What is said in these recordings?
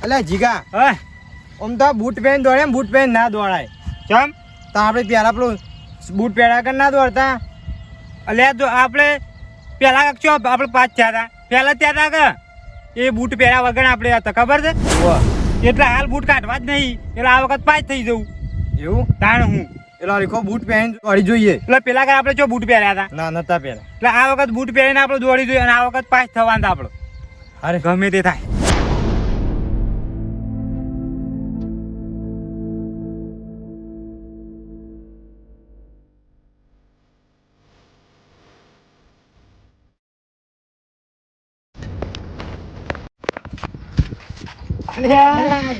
અલ્યા જીગા હા આમ તો બૂટ પહેરીને દોડે બૂટ પહેરીને ના દોડાય ચમ તો આપણે પહેલા પેલું બૂટ પહેર્યા કર ના દોડતા અલ્યા તો આપણે પેલા ચો આપણે પાંચ થયા હતા પેલા ત્યાં હતા કે એ બૂટ પહેર્યા વગર આપણે હતા ખબર છે એટલે હાલ બૂટ કાઢવા જ નહીં એટલે આ વખત પાંચ થઈ જવું એવું તાણ હું એટલે રીખો બૂટ પહેરીને દોડી જોઈએ એટલે પેલા કે આપણે ચો બૂટ પહેર્યા હતા ના નતા પહેલા એટલે આ વખત બૂટ પહેરીને આપણે દોડી જોઈએ અને આ વખત પાંચ થવાના આપણે અરે ગમે તે થાય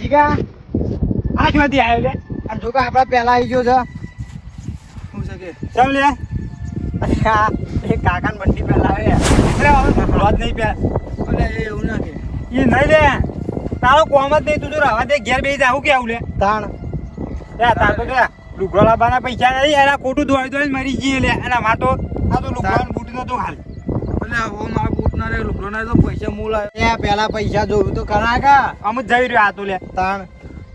જીગા આ ક્યાંથી આવ્યો લે આ જો કે આપડા પહેલા આવી ગયો છે શું છે કે ચમ લે અલ્યા એ કાકાને બંડી પહેલા આવે અરે હવે રોજ નહીં પે અલે એવું ના કે એ નહીં લે તારો કોમ જ નહીં તું તો રવા દે ઘેર બેસી આવું કે આવું લે તાણ તાર તો કે લુગડો લાવવાના પૈસા નહીં એના ખોટું દોડી દોડી મરી જઈએ લે એના માટો આ તો લુગડો બૂટ નતો હાલ અલે ઓ મારા બૂટ ના રે લુગડો ના તો પૈસા મૂલા એ પહેલા પૈસા જોયું તો કરા કા અમુક જઈ રહ્યો આ તો લે તાણ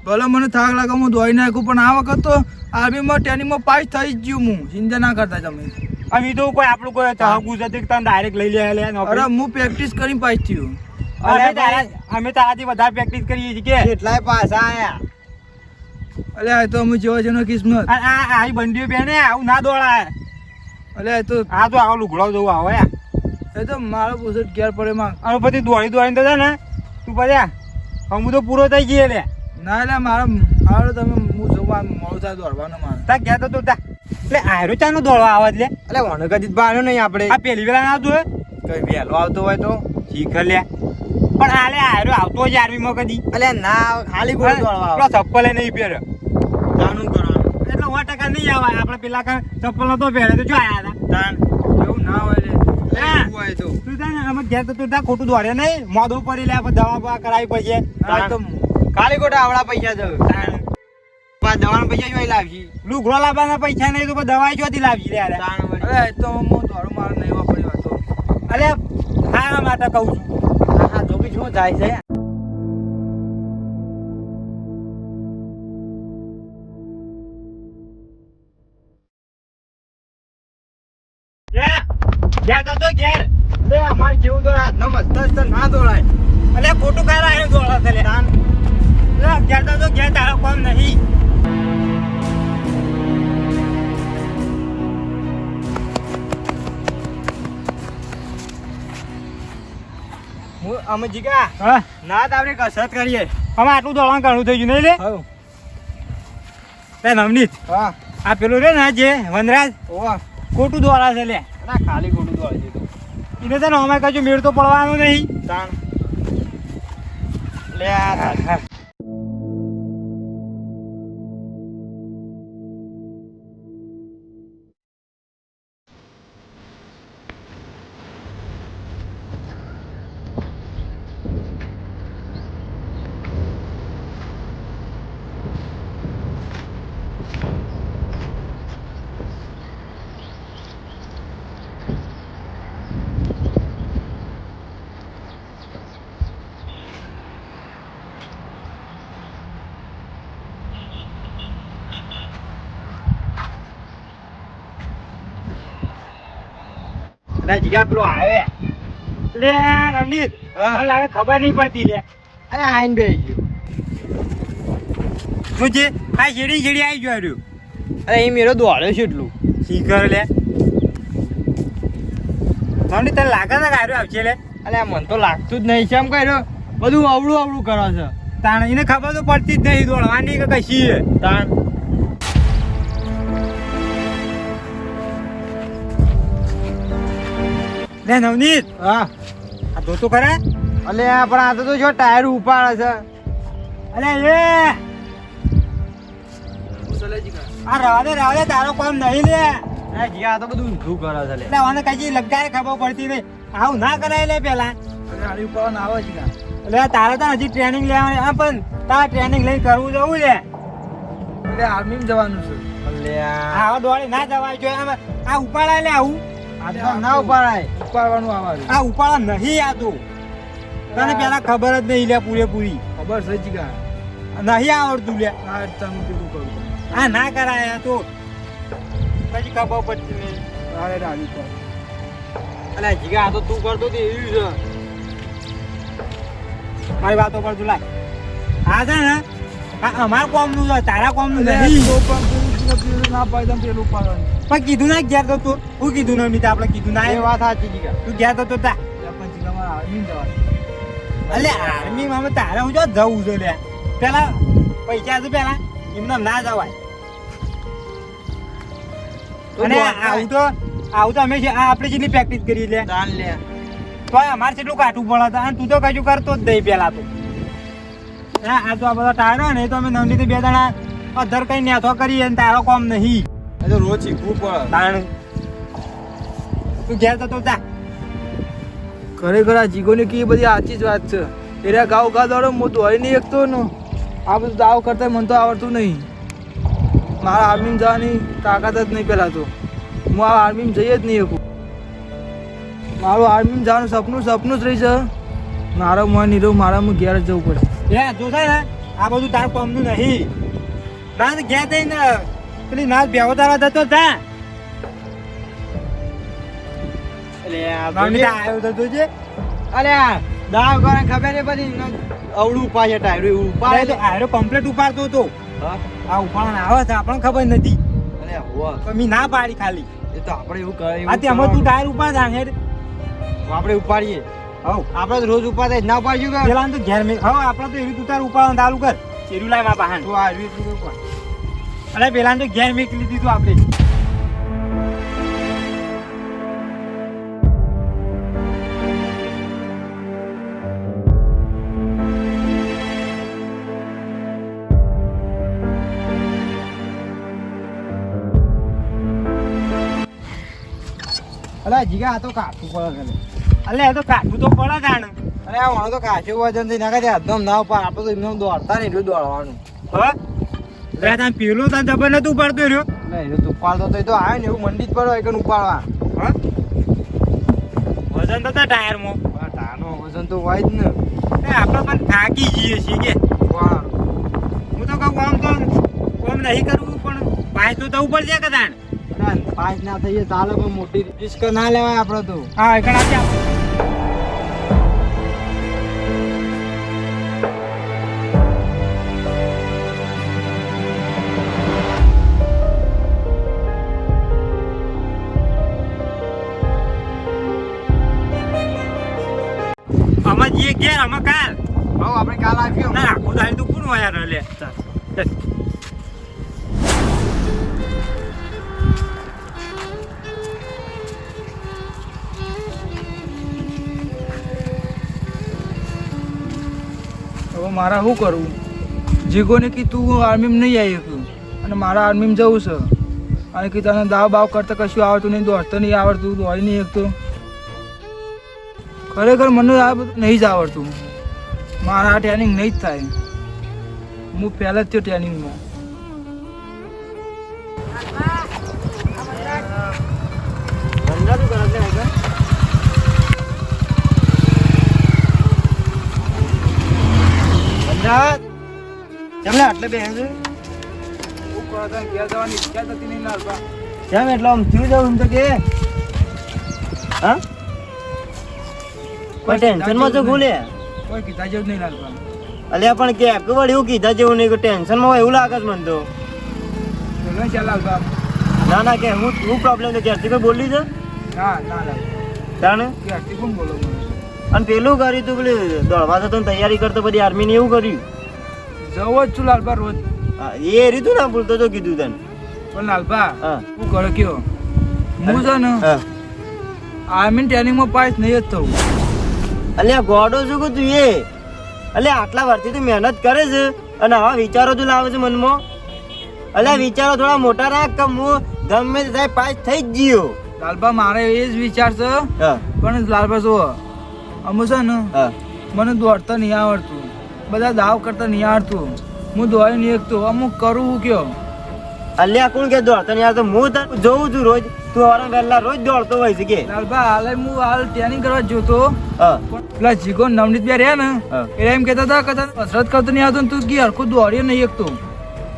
ભલે મને થાક લાગે હું દોઈ નાખું પણ આ વખત તો આર્મીમાં ટ્રેનિંગમાં પાસ થઈ જ ગયું હું ચિંતા ના કરતા તમે અમે તો કોઈ આપણું કોઈ ચહગું છે તને ડાયરેક્ટ લઈ લે અરે હું પ્રેક્ટિસ કરીને પાસ થયું અમે તારાથી વધારે પ્રેક્ટિસ કરીએ છીએ કે કેટલાય પાછા આયા અલે આ તો અમે જેવા જેનો કિસ્મત આ બંડીઓ પહેને આવું ના દોડાય અલે આ તો આવો લુગડો જવું આવે એ તો મારો પૂછો ઘેર પડે માં અને પછી દોડી દોડીને તો ને તું પછી હું તો પૂરો થઈ ગયો લે ના એટલે મારો તમે હું જોવા મોડું થાય દોડવાનો મારે તા ગયા તો તું તા એટલે આયરો ચાનો દોડવા આવે લે એટલે વણ કદી બાળ્યો નહીં આપણે આ પેલી વેલા ના જોયે કઈ વહેલો આવતો હોય તો શીખ લે પણ આલે આયરો આવતો જ આર્મીમાં કદી અલે ના ખાલી ગોળ દોડવા આવે ચપ્પલે નહીં પહેર્યો જાનું કરવાનું એટલે 100% નહીં આવે આપણે પેલા કાં ચપ્પલ નતો પહેરે તો જો આયા હતા તાણ એવું ના હોય લે એવું હોય તો તું તા ને અમે ઘેર તો તું તા ખોટું દોડે નહીં મોઢું પડી લે આપણે દવા બવા કરાવી પછી તો ખાલી ખોટા આવડા પૈસા જવું દવાના પૈસા જોઈ લાવશી લુગડો લાવવાના પૈસા નહીં તો દવાઈ જોતી લાવજી લે અરે અરે તો હું દોડું મારે નહીં વાપરી વાતો અરે હા માટે કહું છું હા તો બી શું થાય છે ઘેર તો ઘેર અરે અમારે જેવું તો મસ્ત ના દોડાય અલે ખોટું કાઢા આવ્યો દોડા છે લે ઘેર તો ઘેર તારો કોમ નહીં અમે જીગા હા ના તો આપણે કસરત કરીએ અમે આટલું દોડવાનું ઘણું થઈ ગયું નહીં લે હા તે નવનીત હા આ પેલું રે ને જે વનરાજ ઓવા ખોટું દોડા છે લે ના ખાલી ખોટું દોડે છે એને છે ને અમે કશું મેળ તો પડવાનું નહીં તાણ લે આ જીગા પેલો આવે લે નવનીત મને લાગે ખબર નહીં પડતી લે અરે આઈને બેસી ગયો શું છે આ જેડી આવી ગયો રહ્યું અરે એ મેરો દોડ્યો છે એટલું શીખર લે નવનીત તને લાગે છે કે આવ્યો આવશે લે અરે મને તો લાગતું જ નહીં કેમ કર્યો બધું અવળું કરે છે તાણ એને ખબર તો પડતી જ નહીં દોડવાની કે કશી તાણ લે નવનીત હા આ ધોતું કરે અલે પણ આ તો જો ટાયર ઉપાડે છે અલે એ આ રવા દે તારો કામ નહીં લે જીગા તો બધું ઊંધું કરે છે એટલે આને કઈ લગાય ખબર પડતી નહીં આવું ના કરાય લે પેલા ગાડી ઉપાડવા આવે જીગા એટલે તારે તો હજી ટ્રેનિંગ લેવાની હા પણ તારે ટ્રેનિંગ લઈને કરવું જવું લે એટલે આર્મીમાં જવાનું છે અલ્યા આવા દોડી ના જવાય જોઈએ આ ઉપાડા લે આવું ના ઉપાડાય ઉપાડવાનું આવે આ ઉપાડા નહીં આ તું તને પેલા ખબર જ નહીં લે પૂરેપૂરી ખબર છે જીગા નહીં આવડતું લે આ તમે પેલું કરું હા ના કરાય તો પછી ખબર પડતી નહીં અરે રાજી પર અલે જીગા આ તો તું કરતો તો એવી છે મારી વાતો પર તું લાય આ છે ને આ અમારા કોમનું છે તારા કોમનું અરે નહીં તો પણ પેલું ના પાડે તમે પેલું પાડવાનું પણ કીધું ના ઘેર તો તું હું કીધું ને અમિતા આપણે કીધું ના એ વાત સાચી જીગા તું ઘેર તો તા પણ જીગામાં આર્મી જવાનું અલે આર્મી માં તારે હું જો જવું છે લે પેલા પૈસા છે પેલા એમને ના જવાય અને આવું તો અમે આપણે જેટલી પ્રેક્ટિસ કરી લે દાન લે તો અમારે કેટલું કાઠું પડે અને તું તો કશું કરતો જ નહીં પેલા તો હા આ તો આ બધા ટાયરો ને એ તો અમે નવની બે જણા અધર કઈ નેથો કરીએ ને તારો કોમ નહીં એ તો રોજ શીખવું પડે તાણ તું ઘેર તો જા ખરેખર આ જીગોની કે એ બધી સાચી જ વાત છે એરા ગાવ ગા દોડો હું દોડી નહીં એકતો ને આ બધું દાવ કરતા મને તો આવડતું નહીં મારા આર્મીમાં જવાની તાકાત જ નહીં પહેલાં તો હું આ આર્મીમાં જઈ જ નહીં શકું મારું આર્મીમાં જવાનું સપનું જ રહી છે મારા મોં નહીં રહું મારા હું ઘેર જ જવું પડશે એ જો થાય ને આ બધું તારું કોમનું નહીં ના ઘેર થઈને પેલી નાચ બેહો તારા જતો જા અલે આ મામી આવ્યો તો તું જે અલે આ દાવ કરે ખબર નહીં બધી અવળું ઉપાય ટાયરું એવું અરે ઉપાડે તો આયરો કમ્પ્લીટ ઉપાડતો હતો હા આ ઉપાડવાને આવે છે આપણને ખબર નથી અલે હોવા પણ મેં ના પાડી ખાલી એ તો આપણે એવું કરે આ તેમાં તું ટાયર ઉપાડ હેડ આપણે ઉપાડીએ હવ આપણે તો રોજ ઉપાડે જ ના ઉપાડ્યું કે પેલા તો ઘેર મેં હવે આપણે તો એવી તું તાર ઉપાડવાનું ચાલુ કર ચેરું લાય માં પાહન તું આ રીત ઉપાડ અરે પેલા તો ઘેર મેકલી લીધી તું આપણે અલે જીગા આ તો કાઠું પડે અલે એ તો કાઢવું તો પડે જાણ અરે આ વાણો તો કાચું વજન થી નાખે એકદમ ના ઉપર આપણે તો એમને દોડતા નહીં એટલું દોડવાનું હવે તને પેલું તને જબર નતું પડતું રહ્યો નહીં તો ઉપાડતો તો એ તો આવે ને એવું મંડી જ પડો એક ઉપાડવા હા વજન તો ટાયરમાં ટાનો વજન તો હોય જ ને એ આપણે પણ થાકી જઈએ છીએ કે વાહ હું તો કહું કોમ નહીં કરવું પણ પાંચ તો થવું પડશે કે તાણ પાંચ ના થઈએ ચાલે પણ મોટી રિસ્ક ના લેવાય આપણે તો હા એકણ આપી આપ આમાં જે ઘેર આમાં કાલ હવે આપણે કાલ આવ્યો ના આખું દાડી તું કોણ વાયા લે ચાલ હવે મારા શું કરવું જીગોને કે તું આર્મીમાં નહીં આવી શકું અને મારા આર્મીમાં જવું છે અને કે તને દાવ બાવ કરતાં કશું આવડતું નહીં દોડતો નહીં આવડતું દોડી નહીં શકતો ખરેખર મને આ બધું નહીં જ આવડતું મારા આ ટ્રેનિંગ નહીં જ થાય હું પહેલાં જ થયો ટ્રેનિંગમાં ચમલે આટલે બે શું કરો તને ઘેર જવાની ઈચ્છા થતી નહીં લાલબા કેમ એટલે આમ થયું જવું એમ તો કે હા કોઈ ટેન્શન માં તો ભૂલે કોઈ કીધા જેવું જ નહીં લાલબા અલ્યા પણ કે વળી એવું કીધા જેવું નહીં કે ટેન્શન માં હોય એવું લાગે છે મને તો બોલો ચાલ લાલબા ના ના કે હું પ્રોબ્લેમ તો ક્યારથી કોઈ બોલી છે ના ના લાલબા જાણે કે આટલી કોણ બોલો મને અને પેલું કર્યું તું પેલું દોડવા જતો તૈયારી કરતો બધી આર્મી ને એવું કર્યું જવો જ છું લાલબા રોજ હા, એ રીતું ના ભૂલતો તો કીધું તને પણ લાલબા હા હું કરો કયો હું છે ને હા આર્મી ટ્રેનિંગમાં પાસ નહીં જ થવું અલ્યા ગોડો છું કે તું એ અલ્યા આટલા વર્ષથી તું મહેનત કરે છે અને આવા વિચારો તું લાવે છે મનમાં અલ્યા વિચારો થોડા મોટા રાખ કે હું ગમે તે થાય પાસ થઈ જ ગયો લાલબા મારે એ જ વિચાર છે હા પણ લાલબા જો અમુ છે ને હા મને દોડતા નહીં આવડતું બધા દાવ કરતા નહીં આવડતું હું દોડી નહીં શકતો અમુક કરું હું કયો અલ્યા કોણ કે દોડતો ને યાર તો હું તને જોઉં છું રોજ તું હવારે વહેલા રોજ દોડતો હોય છે કે લાલભા હાલ હું હાલ ટ્રેનિંગ કરવા જોતો હા પેલા જીગો નવનીત બે રહ્યા ને હા. એ એમ કહેતા હતા કે તને કસરત કરતો નહીં આવતો ને તું કી હરખું દોડ્યો નહીં એકતો.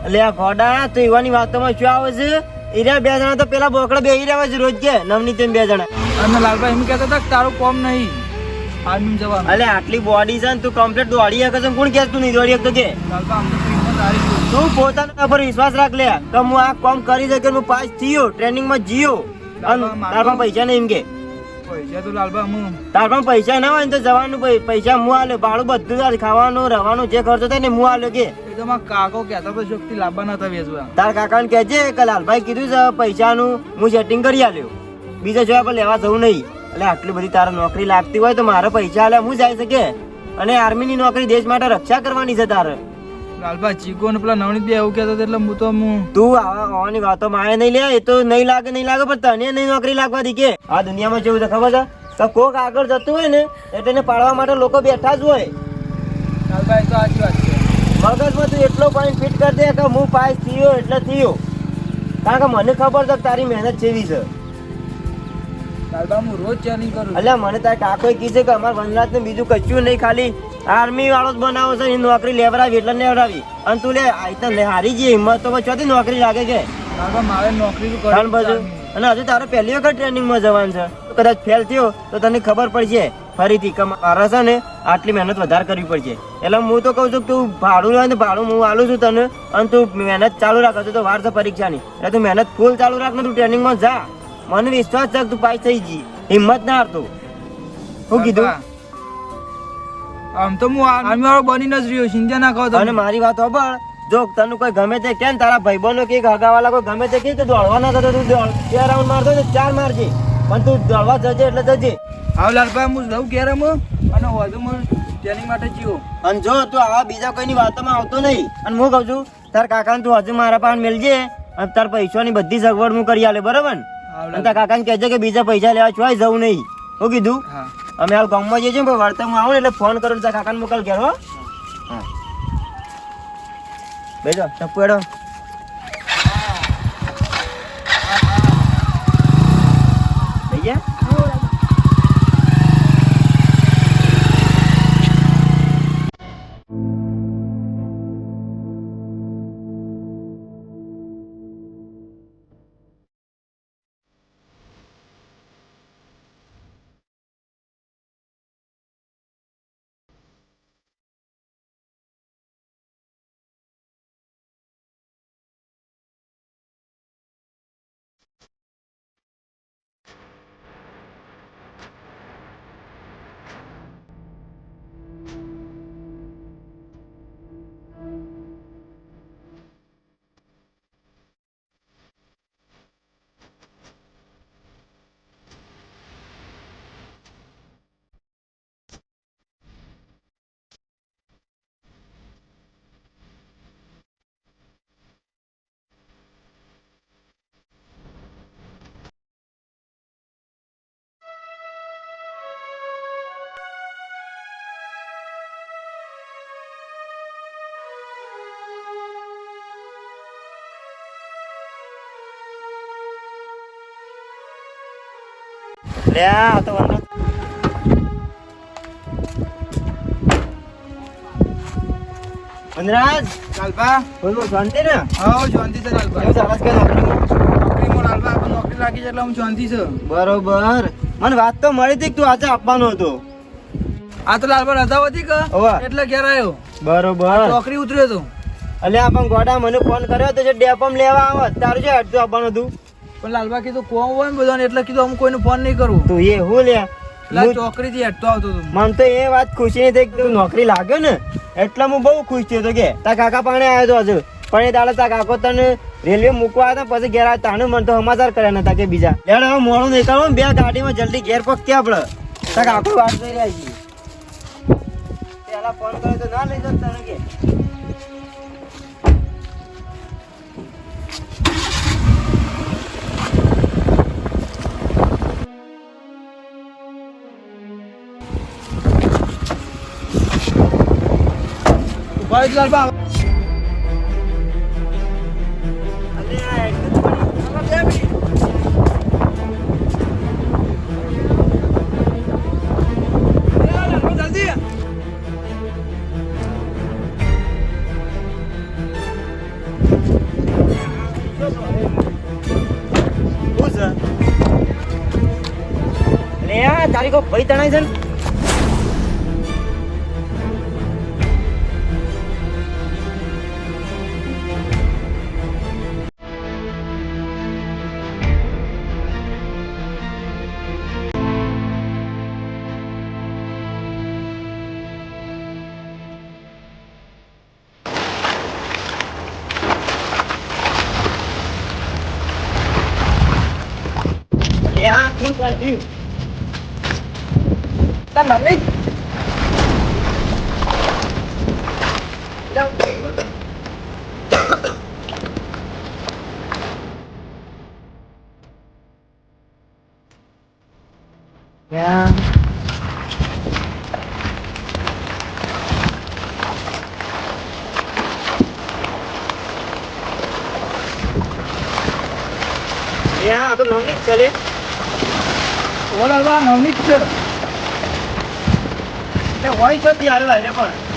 એટલે આ ગોડા તો એવાની વાતોમાં શું આવે છે એરા બે જણા તો પેલા બોકડા બેહી રહ્યા છે રોજ કે નવનીત એમ બે જણા અને લાલભા એમ કહેતા હતા કે તારું કોમ નહીં આર્મી જવાનું. અલે આટલી બોડી છે ને તું કમ્પ્લીટ દોડી શકે છે કોણ કે તું નહીં દોડી શકતો કે લાલભા અમને તો હિંમત હારી ગઈ. તું પોતાના પર વિશ્વાસ રાખ લે કે હું આ કામ કરી શકે હું પાસ થયો ટ્રેનિંગ માં જીયો અને તાર પણ પૈસા નહીં એમ કે પૈસા તો લાલભા હું તાર પણ પૈસા ના હોય ને તો જવાનું પૈસા હું આલ્યો ભાડું બધું આલે, ખાવાનું રહેવાનું જે ખર્ચો થાય ને હું આલ્યો કે એ તો મારા કાકો કહેતા તો શક્તિ લાવવા નતા વેચવા. તાર કાકાને કહેજે કે લાલભાઈ કીધું છે પૈસાનું હું સેટિંગ કરી આલ્યો બીજા જોયા પણ લેવા જવું નહીં. એટલે આટલી બધી તારે નોકરી લાગતી હોય તો મારે પૈસા આલે હું જઈ શકે અને આર્મી ની નોકરી દેશ માટે રક્ષા કરવાની છે તારે. લાલભા ચીકો ને પેલા નવનીત બે એવું કહેતા હતા એટલે હું તો તું આવવાની વાતો મારે નહીં લે એ તો નહીં લાગે પણ તને નહીં નોકરી લાગવા દી કે આ દુનિયામાં કેવું છે ખબર છે કે કોક આગળ જતું હોય ને એટલે એને પાડવા માટે લોકો બેઠા જ હોય. લાલભા એ તો સાચી વાત છે. મગજમાં તું એટલો પોઈન્ટ ફિટ કરી દે કે હું પાસ થયો એટલે થયો કારણ કે મને ખબર છે કે તારી મહેનત જેવી છે. લાલભા હું રોજ ટ્રેનિંગ કરું. એટલે મને તારા કાકોએ કીધું કે અમારા વનરાજ ને બીજું કશું નહીં ખાલી આર્મી વાળો જ બનાવો છે એ નોકરી લેવડાવી એટલે લેવડાવી અને તું લે આ તો હારી જઈ હિંમત તો ચોથી નોકરી લાગે કે લાલભા મારે નોકરી તો ત્રણ કરવી બાજુ અને હજુ તારે પહેલી વખત ટ્રેનિંગમાં જવાનું છે કદાચ ફેલ થયો તો તને ખબર પડશે ફરીથી કે મારે છે ને આટલી મહેનત વધારે કરવી પડશે. એટલે હું તો કહું છું કે તું ભાડું લે ને ભાડું હું આલું છું તને અને તું મહેનત ચાલુ રાખ હજુ તો વાર છે પરીક્ષાની એટલે તું મહેનત ફૂલ ચાલુ રાખ ને તું ટ્રેનિંગમાં જા મને વિશ્વાસ છે કે તું પાસ થઈ જી હિંમત ના હારતો. શું કીધું આમ તો હું આર્મી વાળો બનીને જ રહ્યો ચિંતા ના કરો અને તમે. મારી વાત સાંભળ જો તને કોઈ ગમે તે કેમ તારા ભાઈબંધો કે હગાવાલા કોઈ ગમે તે કે દોડવા ના થતો તું દોડ 2 રાઉન્ડ મારતો ને 4 મારજે પણ તું દોડવા જજે એટલે જજે. હા લાલભા હું લઉં ક્યારે અને વધુ હું ટ્રેનિંગ માટે જીવો. અને જો તું આવા બીજા કોઈની વાતોમાં આવતો નહીં અને હું કહું છું તાર કાકાને તું હજુ મારા પાસે મેળજે અને તાર પૈસાની બધી સગવડ હું કરી આલે બરાબર ને અને તાર કાકાને કહેજે કે બીજા પૈસા લેવા ચોય જવું નહીં. શું કીધું હા અમે હાલ ગામમાં જઈએ છીએ પણ વળતા હું આવું ને એટલે ફોન કરું તાર કાકાને મોકલ ઘેર હો. હા બેજો ટપ્પુ એડો ભૈયા લે આ તો વનરાજ વનરાજ લાલભા બોલો શાંતિ ને હા શાંતિ છે લાલભા. કેવું ચાલે છે નોકરીમાં? નોકરીમાં લાલભા આપણે નોકરી લાગી છે એટલે હું શાંતિ છે. બરોબર મને વાત તો મળી હતી કે તું આજે આપવાનો હતો. આ તો લાલભા રજા હતી કે હોવે. એટલે ઘેર આવ્યો બરોબર નોકરી ઉતર્યો હતો. અલ્યા પણ ગોડા મને ફોન કર્યો તો જે ડેપમ લેવા આવત તારું જે અડધું આપવાનું હતું પણ લાલભા કીધું કોમ હોય ને બધાને એટલે કીધું અમુક કોઈને ફોન નહીં કરવું. તું એ હું લે એટલે ચોકરી થી હેઠતો આવતો હતો. મને તો એ વાત ખુશી ની થઈ કે તું નોકરી લાગ્યો ને એટલે હું બહુ ખુશ થયો હતો કે તાર કાકા પાણે આવ્યો હતો હજુ પણ એ દાડે તાર કાકો તને રેલવે મૂકવા હતા પછી ઘેર આવ્યા તાને મને તો સમાચાર કર્યા નતા કે બીજા લેડ હવે મોડું નહીં કરવું બે ગાડીમાં જલ્દી ઘેર પગતી આપડે તાર કાકો વાત કરી રહ્યા છીએ પેલા ફોન કર્યો તો ના લઈ જતા તને કે ઉભા રહી લાલભા. અલ્યા, એટલું જ પડી. તારી કોઈ ભાઈ તણાય છે ને શું કરતી તાર મમ્મી આ તો નવની જ ચાલે ઓલા નવની જ છે એ હોય તો ત્યારે વાલે પણ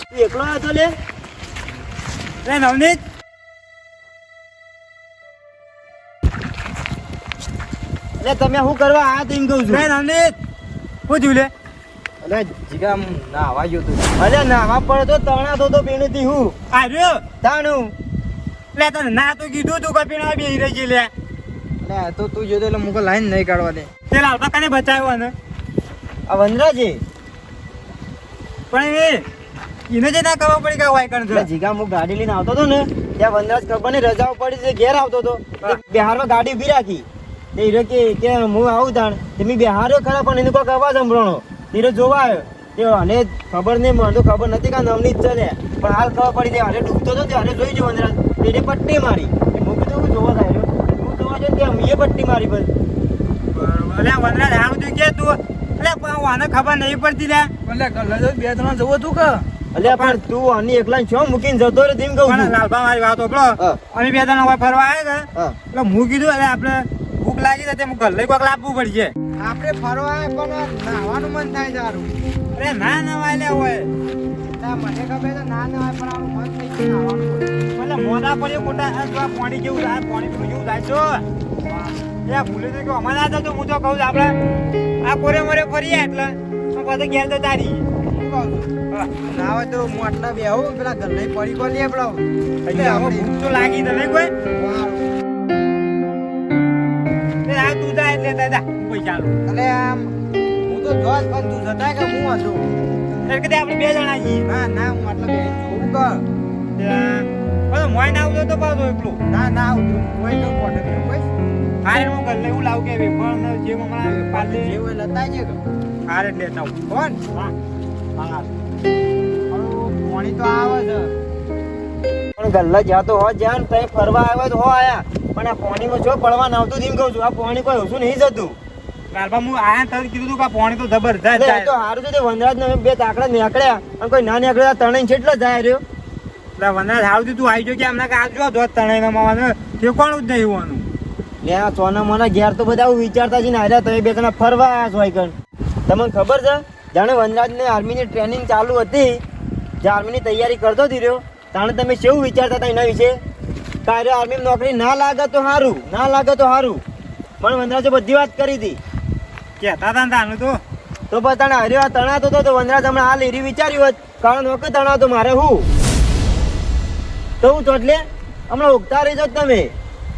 તું એકલો હતો લે નવનીત એટલે તમે શું કરવા આ તેમ કહું છું નવનીત શું થયું લે અલે જીગા ના આવા ગયો તું અલે નાવા પડે તો તણાતો તો પીણીથી હું આવ્યો તાણું લે તને ના તો કીધું તું કપીના બે રહી ગઈ લે લે તો તું જોતો એટલે મુકો લાઈન નહીં કાઢવા દે તે લાલબા કને બચાવ્યો ને આ વનરાજી પણ એને જે ના ખબર પડી કે વાય કણ એટલે જીગા હું ગાડી લઈને આવતો હતો ને ત્યાં વનરાજ ખબર નહીં રજાઓ પડી છે ઘેર આવતો હતો બિહારમાં ગાડી ઉભી રાખી તે હીરો કે હું આવું તાણ તે મેં બિહાર્યો ખરા પણ એનો કોઈક અવાજ સંભળાણો હીરો જોવા આવ્યો તે અને ખબર નહીં મને તો ખબર નથી કે નવની જ ચાલે પણ હાલ ખબર પડી તે હારે ડૂબતો હતો ત્યારે જોઈ જો વનરાજ તેને પટ્ટી મારી હું કીધું હું જોવા થાય હું જોવા જઈને ત્યાં મેં પટ્ટી મારી બસ અલે વનરાજ હારું તું કે તું અલે પણ આને ખબર નહીં પડતી લે પણ લે કલ્લા જો બે ત્રણ જવો તું કે અલ્યા પણ તું આની એકલા છો મૂકીને જતો રે તેમ કહું પણ છું લાલબા મારી વાત ઓપડો હા. અમે બે જણા હોય ફરવા આવ્યા કે હા એટલે હું કીધું અરે આપણે ભૂખ લાગી છે તે હું ઘર લઈ કોઈક લાવવું પડશે આપણે ફરવા આવે પણ નાવાનું મન થાય તારું અરે ના નવાય લે હોય મને ખબર છે ના ના પણ આપણું મન થઈ ગયું નાવાનું એટલે મોડા પડ્યો ખોટા આ જો આ પાણી કેવું થાય પાણી પીવું જેવું થાય છો એ ભૂલે તો કે અમારે આ તો હું તો કહું છું આપણે આ કોરે મોરે ફરીએ એટલે પછી ઘેર તો તારી ના હોય તો હું આટલા બે આવું પેલા ઘર લઈ પડી કો લે પેલા એટલે હવે ભૂખ તો લાગી તો નહીં કોઈ એ આ તું જા એટલે જા પૈસા લો અલે આમ હું તો જોત પણ તું જતા કે હું હતો એટલે કે આપણે બે જણા છીએ ના ના હું આટલા બે જોઉં કર પછી મોય ના આવતો તો પાછો એકલો ના ના આવું કોઈ તો કોટે કે કોઈ હારે હું ઘર લઈ હું લાવ કે પણ જે હમણાં પાલે જે હોય લતા છે કે હારે લેતા આવું કોણ હા હા પાણી તો આવે છે પણ ગલ્લા જ્યાં તો હો જ્યાં તઈ ફરવા આવ્યો તો હો આયા પણ આ પાણીમાં જો પડવા આવતું તેમ કહું છું આ પાણી કોઈ ઓછું નહીં જતું લાલબા હું આયા તને કીધું તું કે આ પાણી તો જબરદસ્ત એટલે એ તો જાય હારું છે તે વનરાજને અમે બે તાકડા નીકળ્યા અને કોઈ ના નીકળ્યા તણાઈ જેટલો જાય રહ્યો એટલે વનરાજ હાવથી તું આવી જો કે હમણાં કે આ જો ધોત તણાઈ ના માવાનું ઠેકાણું જ નહીં હોવાનું લે આ સોના મોના ઘેર તો બધા આવું વિચારતા છે ને હાર્યા તમે બે જણા ફરવા આવ્યા છો કણ તમને ખબર છે જાણે વનરાજને આર્મીની ટ્રેનિંગ ચાલુ હતી જે આર્મીની તૈયારી કરતો હતી રહ્યો તાણે તમે કેવું વિચારતા હતા એના વિશે કાર્ય આર્મી નોકરી ના લાગે તો સારું ના લાગે તો સારું પણ વનરાજે બધી વાત કરી હતી કહેતા હતા ને તાનું તો બતાને હર્યો આ તણાતો હતો તો વનરાજ હમણાં હાલ એરી વિચાર્યું હોત કારણ નોકરી તણાતો મારે હું તો હું તો એટલે હમણાં ઉગતા રહી જાત તમે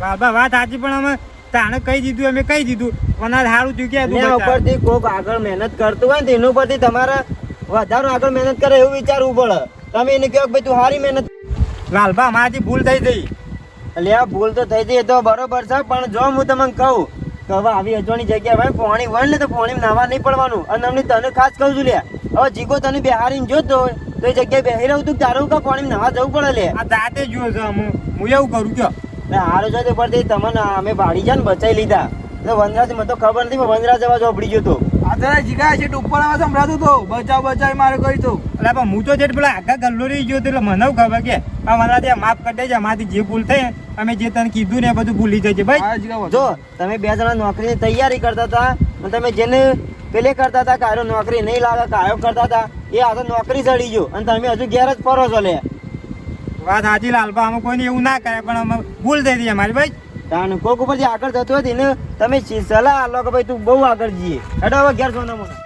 લાલબા વાત સાચી પણ અમે તાણે કહી દીધું અમે કહી દીધું વનરાજ હારું થયું કે એના ઉપરથી કોક આગળ મહેનત કરતું હોય ને તો એના ઉપરથી તમારે વધારે આગળ મહેનત કરે એવું વિચારવું પડે તમે એને કહો કે ભાઈ તું સારી મહેનત લાલબા મારાથી ભૂલ થઈ ગઈ એટલે આ ભૂલ તો થઈ જઈ એ તો બરોબર છે પણ જો હું તમને કહું કે હવે આવી અજવાની જગ્યા ભાઈ પાણી વળ ને તો પાણી નાવા નહીં પડવાનું અને અમને તને ખાસ કહું છું લે હવે જીગો તને બેહારીને જોતો હોય તો એ જગ્યાએ બેહી રહું તું તારું કે પાણી નાવા જવું પડે લે આ જાતે જ જોયો છે હું એવું કરું કયો હારું છે તે પરથી તમને અમે ભાડી જાય ને બચાવી લીધા તો વનરાજ મને તો ખબર નથી પણ વનરાજ અવાજ ઓપડી ગયો તો આધારે જીગા છે ઉપર આવે સંભળાતું તો બચાવ બચાવ મારે કરી તો એટલે પણ હું તો જે પેલા આગા ગલ્લો રહી ગયો એટલે મને ખબર કે આ વનરાજ માફ કરી દેજે અમારાથી જે ભૂલ થઈ અમે જે તને કીધું ને એ બધું ભૂલી જજે ભાઈ હા જીગા જો તમે બે જણા નોકરીની તૈયારી કરતા હતા અને તમે જેને પેલે કરતા હતા કાયો નોકરી નહીં લાગે કાયો કરતા હતા એ આ તો નોકરી ચડી ગયો અને તમે હજુ ઘેર જ ફરો છો લે. વાત સાચી લાલબા, અમે કોઈને એવું ના કરે પણ અમે ભૂલ થઈ હતી અમારી ભાઈ. તાણ કોક ઉપર જે આગળ જતો હતી ને તમે સલાહ આલો કે ભાઈ તું બહુ આગળ જઈએ હેડો હવે ઘેર સોના મોના.